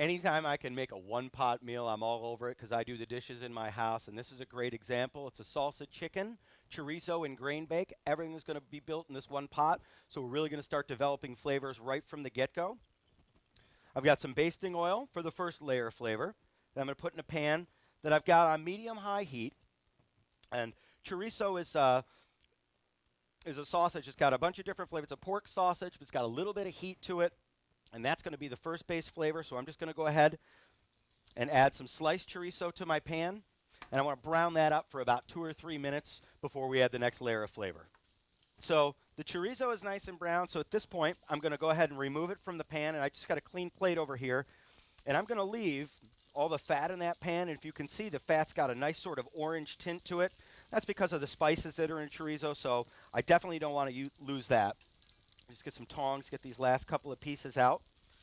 Anytime I can make a one-pot meal, I'm all over it because I do the dishes in my house, and this is a great example. It's a salsa chicken, chorizo, and grain bake. Everything is going to be built in this one pot, so we're really going to start developing flavors right from the get-go. I've got some basting oil for the first layer of flavor that I'm going to put in a pan that I've got on medium-high heat. And chorizo is a sausage. It's got a bunch of different flavors. It's a pork sausage, but it's got a little bit of heat to it. And that's going to be the first base flavor. So I'm just going to go ahead and add some sliced chorizo to my pan. And I want to brown that up for about 2 or 3 minutes before we add the next layer of flavor. So the chorizo is nice and brown. So at this point, I'm going to go ahead and remove it from the pan. And I just got a clean plate over here. And I'm going to leave all the fat in that pan. And if you can see, the fat's got a nice sort of orange tint to it. That's because of the spices that are in chorizo. So I definitely don't want to lose that. Just get some tongs, get these last couple of pieces out.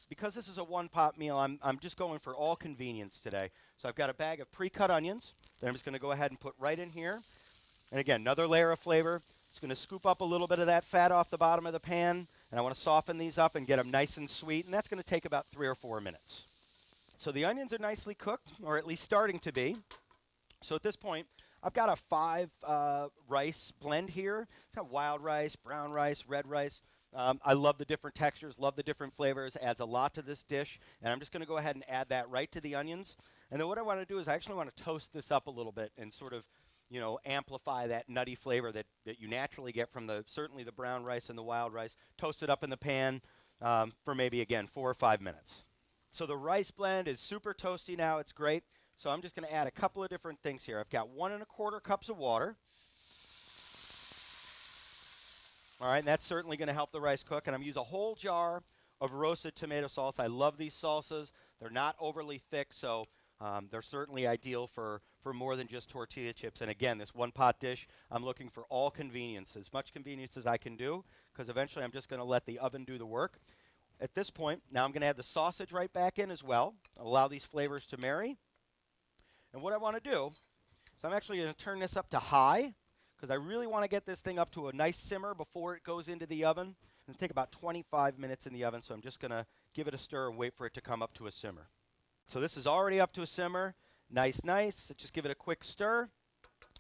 Because this is a one-pot meal, I'm just going for all convenience today. So I've got a bag of pre-cut onions that I'm just going to go ahead and put right in here. And again, another layer of flavor. It's going to scoop up a little bit of that fat off the bottom of the pan. And I want to soften these up and get them nice and sweet. And that's going to take about 3 or 4 minutes. So the onions are nicely cooked, or at least starting to be. So at this point, I've got a 5 rice blend here. It's got wild rice, brown rice, red rice. I love the different textures, love the different flavors, adds a lot to this dish. And I'm just going to go ahead and add that right to the onions. And then what I want to do is I actually want to toast this up a little bit and sort of, amplify that nutty flavor that you naturally get from certainly the brown rice and the wild rice. Toast it up in the pan for maybe, again, 4 or 5 minutes. So the rice blend is super toasty now. It's great. So I'm just going to add a couple of different things here. I've got 1 1/4 cups of water. All right, and that's certainly going to help the rice cook. And I'm going to use a whole jar of roasted tomato salsa. I love these salsas. They're not overly thick, so they're certainly ideal for more than just tortilla chips. And again, this one-pot dish, I'm looking for all convenience, as much convenience as I can do, because eventually I'm just going to let the oven do the work. At this point, now I'm going to add the sausage right back in as well. Allow these flavors to marry. And what I want to do is I'm actually going to turn this up to high, because I really want to get this thing up to a nice simmer before it goes into the oven. It'll take about 25 minutes in the oven, so I'm just going to give it a stir and wait for it to come up to a simmer. So this is already up to a simmer. Nice. So just give it a quick stir.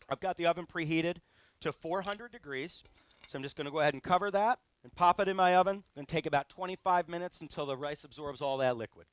I've got the oven preheated to 400 degrees, so I'm just going to go ahead and cover that and pop it in my oven. It's going to take about 25 minutes until the rice absorbs all that liquid.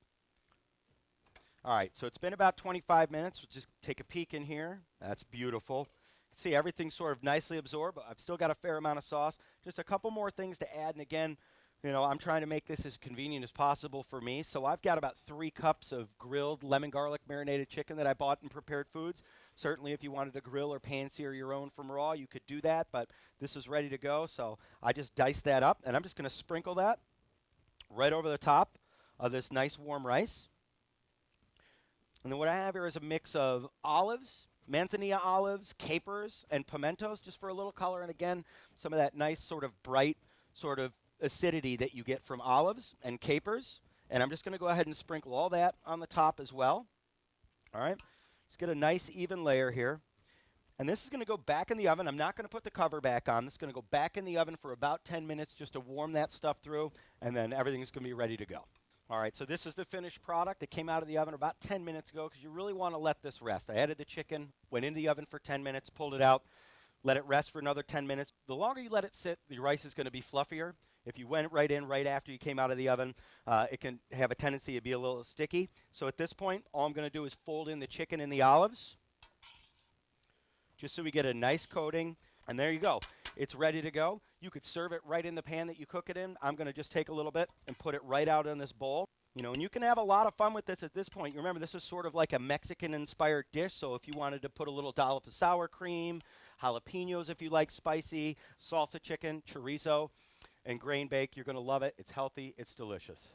All right, so it's been about 25 minutes. We'll just take a peek in here. That's beautiful. See, everything's sort of nicely absorbed, but I've still got a fair amount of sauce. Just a couple more things to add, and again, I'm trying to make this as convenient as possible for me. So I've got about 3 cups of grilled lemon garlic marinated chicken that I bought in Prepared Foods. Certainly, if you wanted to grill or pan-sear your own from raw, you could do that, but this is ready to go, so I just diced that up, and I'm just going to sprinkle that right over the top of this nice warm rice. And then what I have here is a mix of olives, manzanilla olives, capers, and pimentos, just for a little color. And again, some of that nice sort of bright sort of acidity that you get from olives and capers. And I'm just going to go ahead and sprinkle all that on the top as well. All right, just get a nice even layer here. And this is going to go back in the oven. I'm not going to put the cover back on. This is going to go back in the oven for about 10 minutes just to warm that stuff through, and then everything's going to be ready to go. All right, so this is the finished product. It came out of the oven about 10 minutes ago because you really want to let this rest. I added the chicken, went in the oven for 10 minutes, pulled it out, let it rest for another 10 minutes. The longer you let it sit, the rice is going to be fluffier. If you went right in right after you came out of the oven, it can have a tendency to be a little sticky. So at this point, all I'm going to do is fold in the chicken and the olives, just so we get a nice coating. And there you go. It's ready to go. You could serve it right in the pan that you cook it in. I'm going to just take a little bit and put it right out in this bowl. And you can have a lot of fun with this at this point. You remember, this is sort of like a Mexican-inspired dish, so if you wanted to put a little dollop of sour cream, jalapenos if you like spicy, salsa chicken, chorizo, and grain bake, you're going to love it. It's healthy. It's delicious.